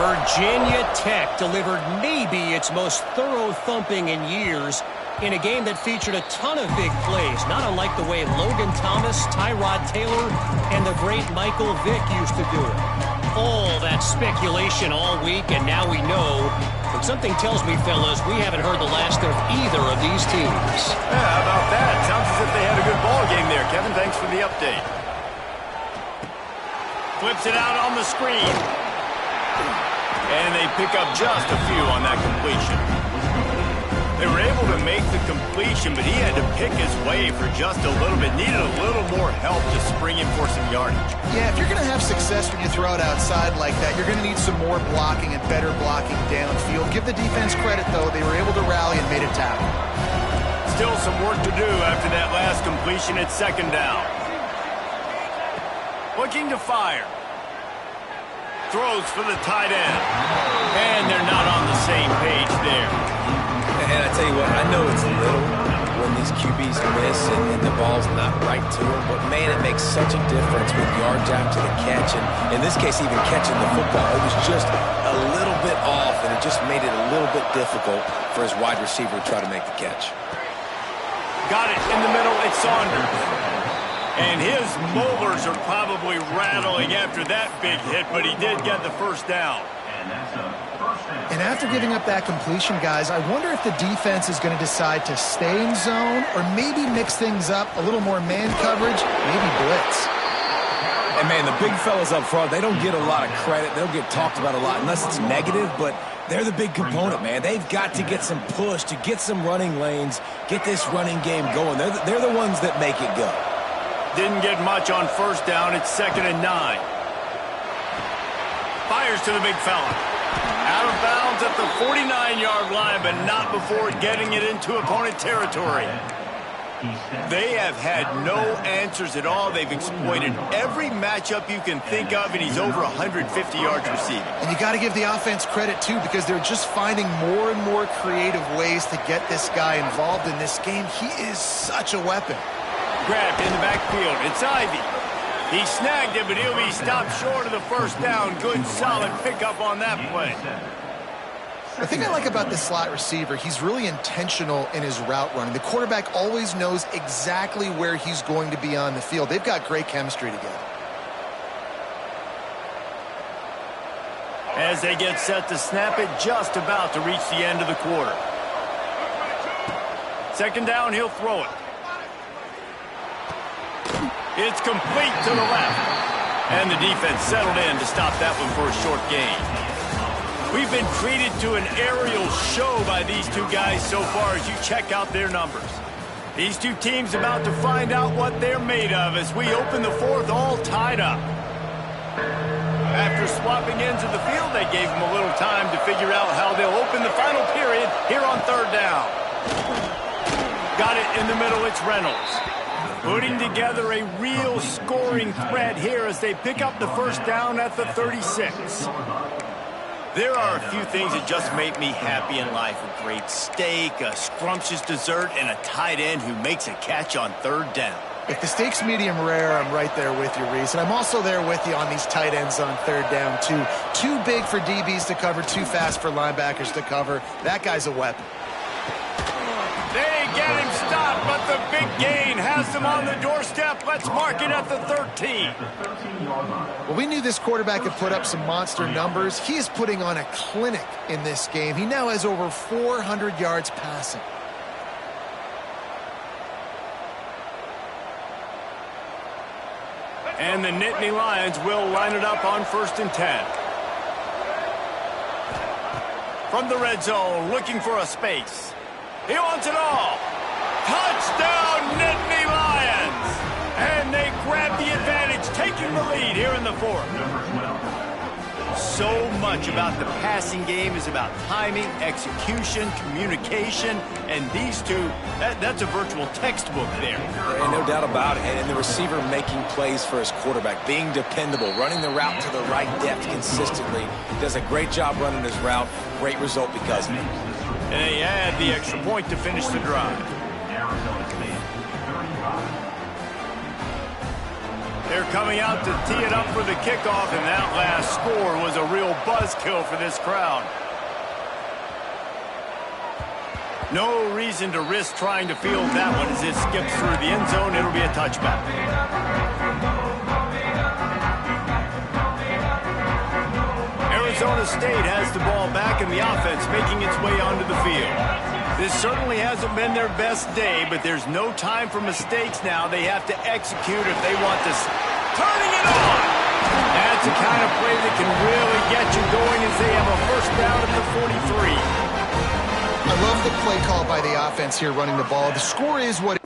Virginia Tech delivered maybe its most thorough thumping in years in a game that featured a ton of big plays, not unlike the way Logan Thomas, Tyrod Taylor, and the great Michael Vick used to do it. All that speculation all week, and now we know. But something tells me, fellas, we haven't heard the last of either of these teams. Yeah, how about that? Sounds as if they had a good ball game there, Kevin. Thanks for the update. Flips it out on the screen. And they pick up just a few on that completion. They were able to make the completion, but he had to pick his way for just a little bit. Needed a little more help to spring him for some yardage. Yeah, if you're going to have success when you throw it outside like that, you're going to need some more blocking and better blocking downfield. Give the defense credit, though. They were able to rally and made a tackle. Still some work to do after that last completion at second down. Looking to fire. Throws for the tight end. And they're not on the same page there. And I tell you what, I know it's little when these QBs miss and the ball's not right to them, but man, it makes such a difference with yards after the catch, and in this case, even catching the football. It was just a little bit off, and it just made it a little bit difficult for his wide receiver to try to make the catch. Got it in the middle, it's Saunders. And his molars are probably rattling after that big hit, but he did get the first down. And after giving up that completion, guys, I wonder if the defense is going to decide to stay in zone or maybe mix things up, a little more man coverage, maybe blitz. And, man, the big fellas up front, they don't get a lot of credit. They'll get talked about a lot unless it's negative, but they're the big component, man. They've got to get some push to get some running lanes, get this running game going. They're the ones that make it go. Didn't get much on first down. It's 2nd and 9. Fires to the big fella. Out of bounds at the 49-yard line, but not before getting it into opponent territory. They have had no answers at all. They've exploited every matchup you can think of, and he's over 150 yards receiving. And you got to give the offense credit, too, because they're just finding more and more creative ways to get this guy involved in this game. He is such a weapon. Grabbed in the backfield. It's Ivy. He snagged it, but he'll be stopped short of the first down. Good, solid pickup on that play. The thing I like about this slot receiver, he's really intentional in his route running. The quarterback always knows exactly where he's going to be on the field. They've got great chemistry together. As they get set to snap it, just about to reach the end of the quarter. Second down, he'll throw it. It's complete to the left. And the defense settled in to stop that one for a short gain. We've been treated to an aerial show by these two guys so far as you check out their numbers. These two teams about to find out what they're made of as we open the fourth all tied up. After swapping ends of the field, they gave them a little time to figure out how they'll open the final period here on third down. Got it in the middle, it's Reynolds. Putting together a real scoring threat here as they pick up the first down at the 36. There are a few things that just make me happy in life. A great steak, a scrumptious dessert, and a tight end who makes a catch on third down. If the steak's medium rare, I'm right there with you, Reese. And I'm also there with you on these tight ends on third down, too. Too big for DBs to cover, too fast for linebackers to cover. That guy's a weapon. They get him stopped, but the big gain has them on the doorstep. Let's mark it at the 13. Well, we knew this quarterback could put up some monster numbers. He is putting on a clinic in this game. He now has over 400 yards passing. And the Nittany Lions will line it up on 1st and 10. From the red zone, looking for a space. He wants it all. Touchdown, Nittany Lions! And they grab the advantage, taking the lead here in the fourth. So much about the passing game is about timing, execution, communication, and these two, that's a virtual textbook there. And no doubt about it. And the receiver making plays for his quarterback, being dependable, running the route to the right depth consistently. Does a great job running his route. Great result because of it. And they add the extra point to finish the drive. They're coming out to tee it up for the kickoff, and that last score was a real buzzkill for this crowd. No reason to risk trying to field that one as it skips through the end zone. It'll be a touchback. Arizona State has the ball back in the offense, making its way onto the field. This certainly hasn't been their best day, but there's no time for mistakes now. They have to execute if they want this. Turning it on! That's the kind of play that can really get you going as they have a first down at the 43. I love the play call by the offense here running the ball. The score is what...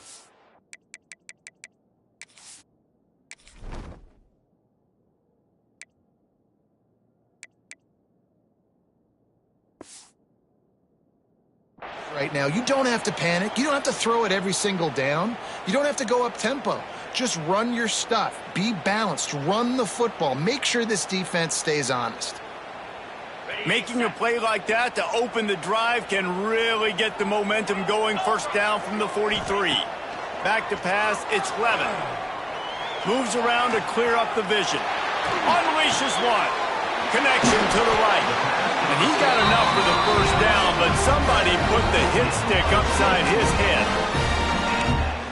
right now. You don't have to panic. You don't have to throw it every single down. You don't have to go up tempo. Just run your stuff. Be balanced. Run the football. Make sure this defense stays honest. Making a play like that to open the drive can really get the momentum going. First down from the 43. Back to pass, it's Levin. Moves around to clear up the vision. Unleashes one. Connection to the right. And he got enough for the first down, but somebody put the hit stick upside his head.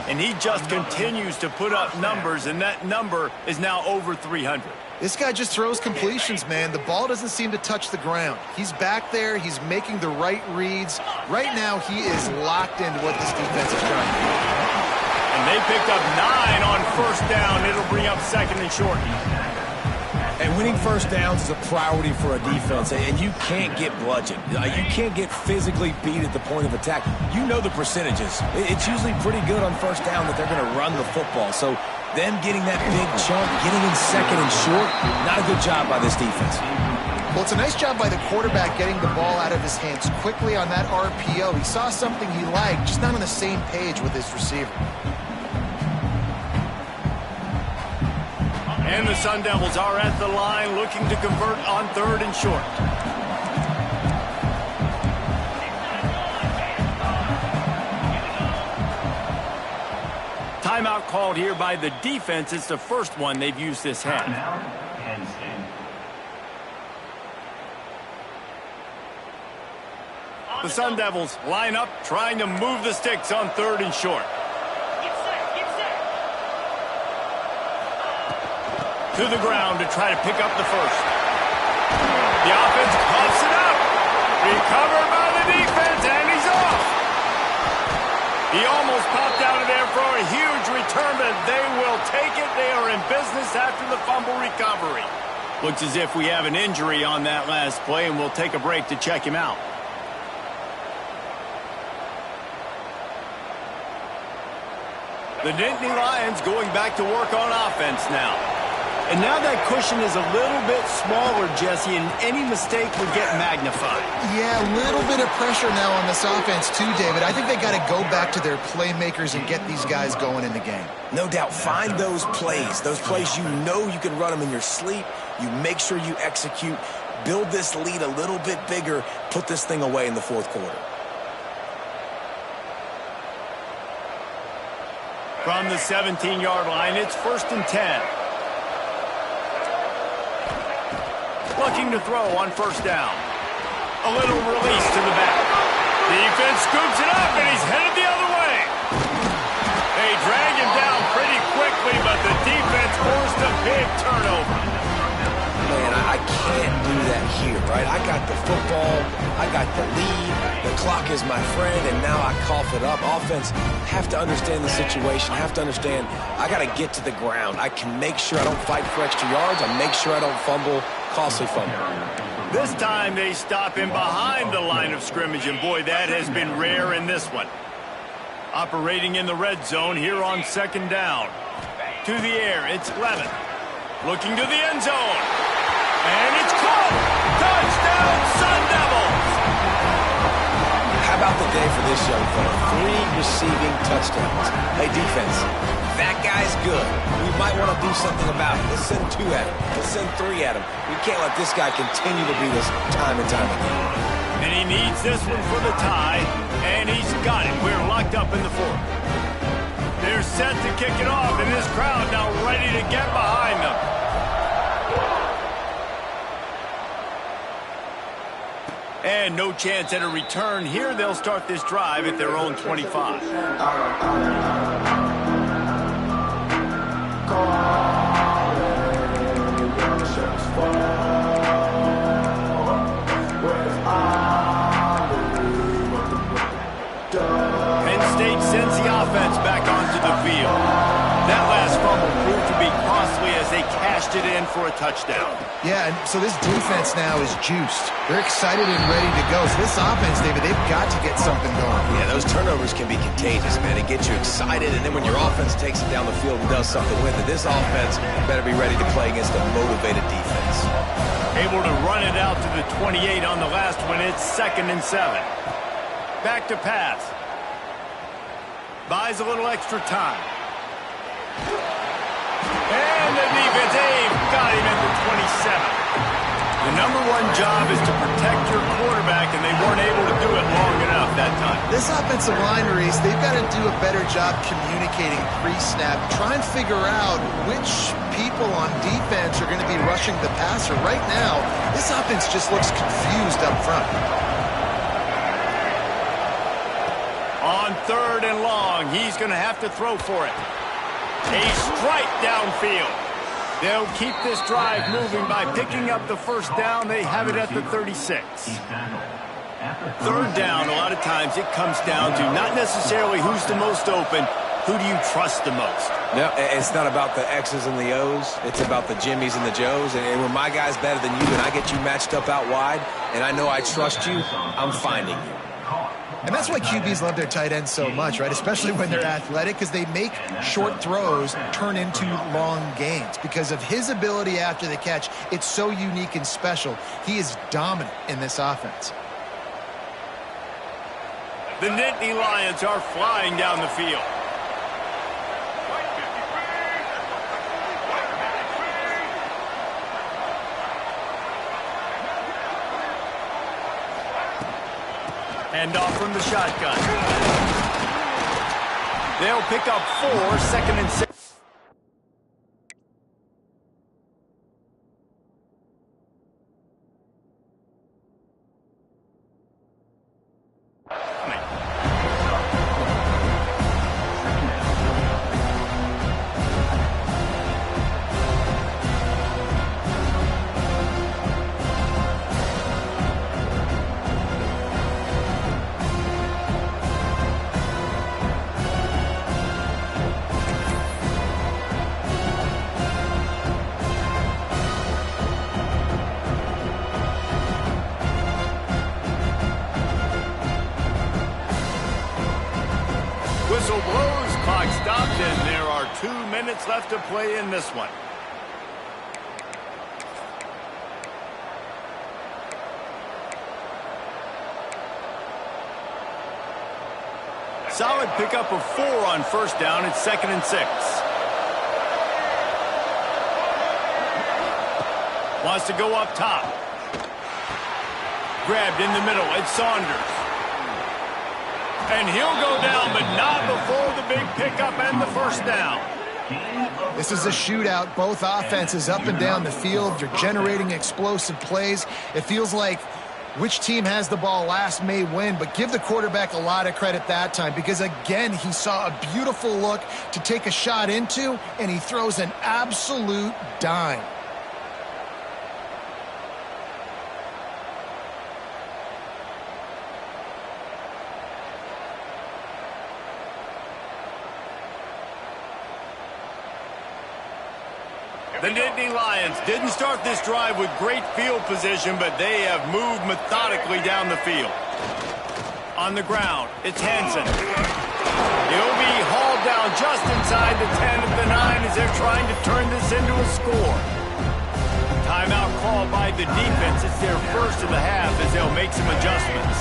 And he just continues to put up numbers, and that number is now over 300. This guy just throws completions, man. The ball doesn't seem to touch the ground. He's back there. He's making the right reads. Right now, he is locked into what this defense is trying to do. And they picked up 9 on first down. It'll bring up second and short. And winning first downs is a priority for a defense, and you can't get bludgeoned. You can't get physically beat at the point of attack. You know the percentages. It's usually pretty good on first down that they're going to run the football. So them getting that big chunk, getting in second and short, not a good job by this defense. Well, it's a nice job by the quarterback getting the ball out of his hands quickly on that RPO. He saw something he liked, just not on the same page with his receiver. And the Sun Devils are at the line looking to convert on 3rd and short. Timeout called here by the defense. It's the first one they've used this half. Penn State. The Sun Devils line up, trying to move the sticks on 3rd and short. To the ground to try to pick up the first. The offense coughs it up. Recovered by the defense, and he's off. He almost popped out of there for a huge return, but they will take it. They are in business after the fumble recovery. Looks as if we have an injury on that last play, and we'll take a break to check him out. The Nittany Lions going back to work on offense now. And now that cushion is a little bit smaller, Jesse, and any mistake would get magnified. Yeah, a little bit of pressure now on this offense too, David. I think they got to go back to their playmakers and get these guys going in the game. No doubt. Find those plays you know you can run them in your sleep. You make sure you execute. Build this lead a little bit bigger. Put this thing away in the 4th quarter. From the 17-yard line, it's 1st and 10. Looking to throw on 1st down. A little release to the back. Defense scoops it up, and he's headed the other way. They drag him down pretty quickly, but the defense forced a big turnover. Man, I can't do that here, right? I got the football, I got the lead, the clock is my friend, and now I cough it up. Offense, have to understand the situation, have to understand I got to get to the ground. I can make sure I don't fight for extra yards. I make sure I don't fumble, costly fumble. This time they stop him behind the line of scrimmage, and boy, that has been rare in this one. Operating in the red zone here on 2nd down. To the air, it's Levin. Looking to the end zone. And it's caught! Touchdown, Sun Devils! How about the day for this young fella? 3 receiving touchdowns. Hey, defense, that guy's good. We might want to do something about it. Let's send 2 at him. Let's send 3 at him. We can't let this guy continue to beat us time and time again. And he needs this one for the tie, and he's got it. We're locked up in the 4th. They're set to kick it off, and this crowd now ready to get behind them. And no chance at a return here. They'll start this drive at their own 25. Penn State sends the offense back onto the field. That last fumble proved to be costly as they cashed it in for a touchdown. Yeah, and so this defense now is juiced. They're excited and ready to go. So this offense, David, they've got to get something going. Yeah, those turnovers can be contagious, man. It gets you excited, and then when your offense takes it down the field and does something with it, this offense better be ready to play against a motivated defense. Able to run it out to the 28 on the last one. It's 2nd and 7. Back to pass. Buys a little extra time. And the defense, got him at the 27. The #1 job is to protect your quarterback, and they weren't able to do it long enough that time. This offensive line, Reese, they've got to do a better job communicating pre-snap. Try and figure out which people on defense are going to be rushing the passer. Right now, this offense just looks confused up front. On 3rd and long, he's going to have to throw for it. A strike downfield. They'll keep this drive moving by picking up the 1st down. They have it at the 36. 3rd down, a lot of times it comes down to not necessarily who's the most open, who do you trust the most? No, it's not about the X's and the O's. It's about the Jimmies and the Joes. And when my guy's better than you and I get you matched up out wide and I know I trust you, I'm finding you. And that's why QBs love their tight ends so much, right? Especially when they're athletic, because they make short throws turn into long gains. Because of his ability after the catch, it's so unique and special. He is dominant in this offense. The Nittany Lions are flying down the field. Hand off from the shotgun. They'll pick up 4, 2nd and 6. Whistle blows, clock stopped, and there are 2 minutes left to play in this one. Solid pickup of 4 on first down. It's 2nd and 6. Wants to go up top. Grabbed in the middle. It's Saunders. And he'll go down, but not before the big pickup and the first down. This is a shootout. Both offenses up and down the field. You're generating explosive plays. It feels like which team has the ball last may win, but give the quarterback a lot of credit that time because, again, he saw a beautiful look to take a shot into, and he throws an absolute dime. The Nittany Lions didn't start this drive with great field position, but they have moved methodically down the field. On the ground, it's Hansen. He'll be hauled down just inside the 10 of the 9 as they're trying to turn this into a score. Timeout called by the defense. It's their first of the half as they'll make some adjustments.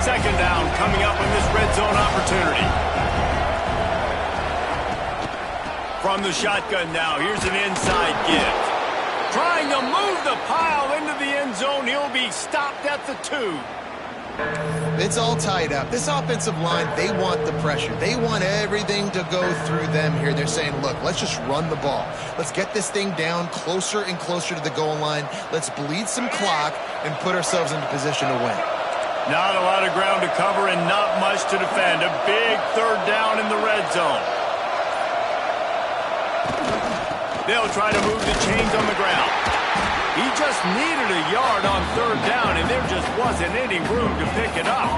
2nd down coming up in this red zone opportunity. From the shotgun now, here's an inside give. Trying to move the pile into the end zone. He'll be stopped at the 2. It's all tied up. This offensive line, they want the pressure. They want everything to go through them here. They're saying, look, let's just run the ball. Let's get this thing down closer and closer to the goal line. Let's bleed some clock and put ourselves into position to win. Not a lot of ground to cover and not much to defend. A big 3rd down in the red zone. They'll try to move the chains on the ground. He just needed a yard on 3rd down, and there just wasn't any room to pick it up.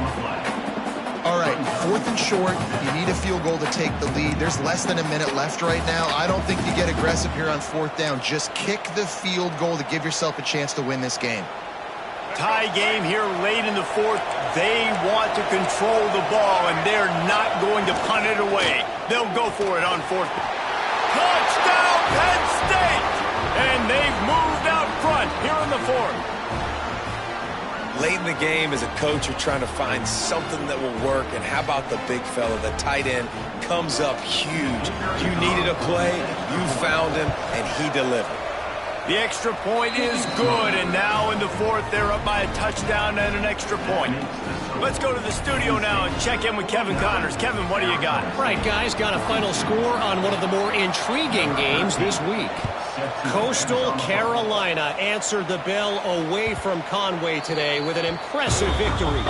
All right, 4th and short. You need a field goal to take the lead. There's less than a minute left right now. I don't think you get aggressive here on 4th down. Just kick the field goal to give yourself a chance to win this game. Tie game here late in the 4th. They want to control the ball, and they're not going to punt it away. They'll go for it on 4th. Touchdown, Penn State! And they've moved out front here in the 4th. Late in the game, as a coach, you're trying to find something that will work. And how about the big fella, the tight end, comes up huge. You needed a play, you found him, and he delivered. The extra point is good, and now in the 4th, they're up by a touchdown and an extra point. Let's go to the studio now and check in with Kevin Connors. Kevin, what do you got? All right, guys, got a final score on one of the more intriguing games this week. Coastal Carolina answered the bell away from Conway today with an impressive victory.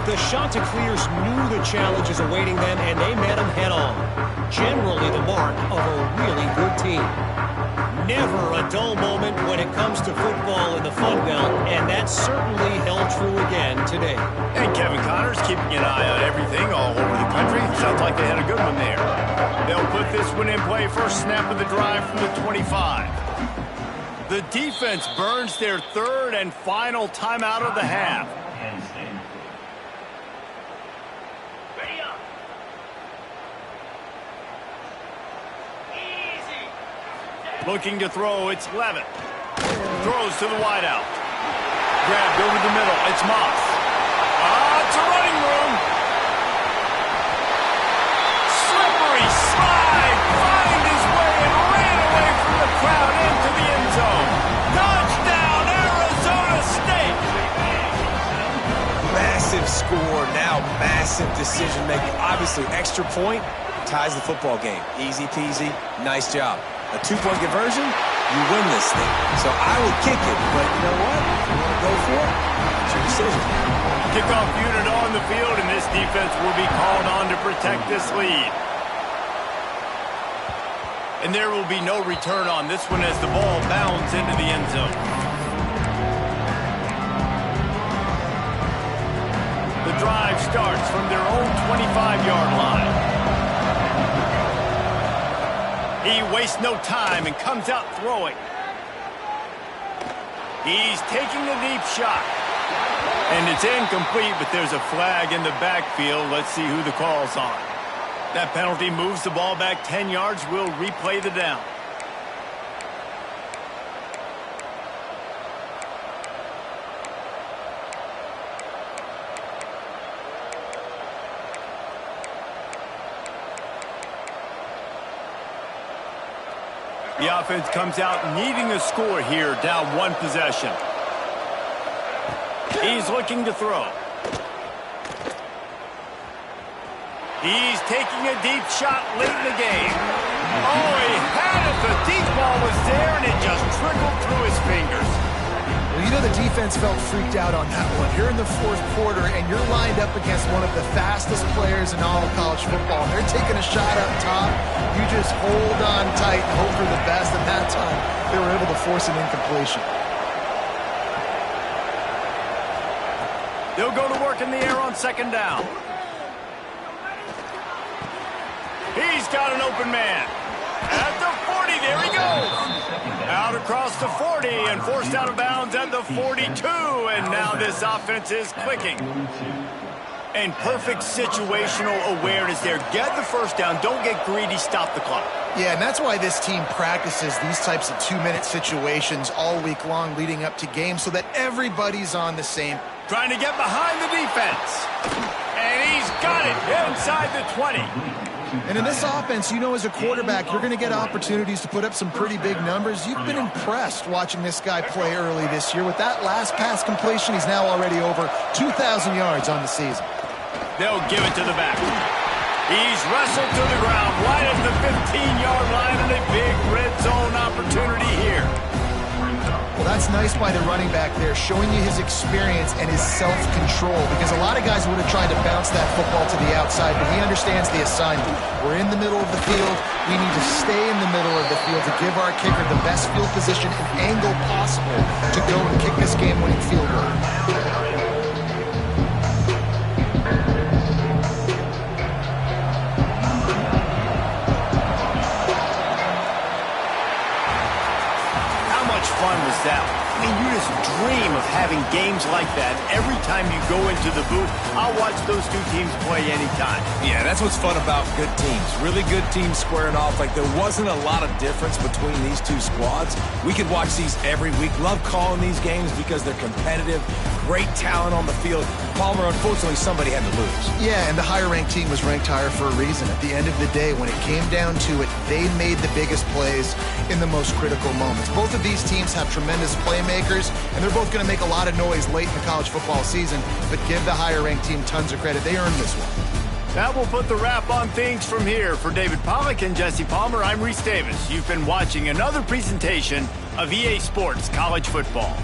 The Chanticleers knew the challenges awaiting them, and they met them head-on. Generally the mark of a really good team. Never a dull moment when it comes to football in the Fun Belt, and that certainly held true again today. And Kevin Connors keeping an eye on everything all over the country. Sounds like they had a good one there. They'll put this one in play. First snap of the drive from the 25. The defense burns their 3rd and final timeout of the half. Looking to throw, it's Levitt. Throws to the wideout. Grabbed over the middle, it's Moss. It's a running room. Slippery slide, find his way and ran away from the crowd into the end zone. Touchdown, Arizona State. Massive score, now massive decision-making. Obviously, extra point ties the football game. Easy peasy, nice job. A 2-point conversion, you win this thing. So I would kick it, but you know what? You want to go for it? It's your decision. Kickoff unit on the field, and this defense will be called on to protect this lead. And there will be no return on this one as the ball bounds into the end zone. The drive starts from their own 25-yard line. He wastes no time and comes out throwing. He's taking the deep shot. And it's incomplete, but there's a flag in the backfield. Let's see who the call's on. That penalty moves the ball back 10 yards. We'll replay the down. The offense comes out needing a score here, down one possession. He's looking to throw. He's taking a deep shot late in the game. Oh, he had it. The deep ball was there, and it just trickled through his fingers. Well, you know the defense felt freaked out on that one. You're in the fourth quarter, and you're lined up against one of the fastest players in all of college football. And they're taking a shot up top. You just hold on tight and hope for the best. And that time, they were able to force an incompletion. They'll go to work in the air on second down. He's got an open man. At the 40, there he goes. Out across the 40 and forced out of bounds at the 42. And now this offense is clicking. And perfect situational awareness there. Get the first down. Don't get greedy. Stop the clock. Yeah, and that's why this team practices these types of 2-minute situations all week long leading up to games so that everybody's on the same. Trying to get behind the defense. And he's got it inside the 20. And in this offense, you know, as a quarterback, you're going to get opportunities to put up some pretty big numbers. You've been impressed watching this guy play early this year. With that last pass completion, he's now already over 2,000 yards on the season. They'll give it to the back. He's wrestled to the ground right at the 15-yard line, and a big red zone opportunity here. Well, that's nice by the running back there, showing you his experience and his self-control, because a lot of guys would have tried to bounce that football to the outside, but he understands the assignment. We're in the middle of the field. We need to stay in the middle of the field to give our kicker the best field position and angle possible to go and kick this game-winning field goal. Fun was that? I mean, you just dream of having games like that. Every time you go into the booth, I'll watch those two teams play anytime. Yeah, that's what's fun about good teams. Really good teams squaring off. Like, there wasn't a lot of difference between these two squads. We could watch these every week. Love calling these games because they're competitive. Great talent on the field. Palmer, unfortunately, somebody had to lose. Yeah, and the higher-ranked team was ranked higher for a reason. At the end of the day, when it came down to it, they made the biggest plays in the most critical moments. Both of these teams have tremendous playmakers, and they're both going to make a lot of noise late in the college football season, but give the higher-ranked team tons of credit. They earned this one. That will put the wrap on things from here. For David Pollack and Jesse Palmer, I'm Reese Davis. You've been watching another presentation of EA Sports College Football.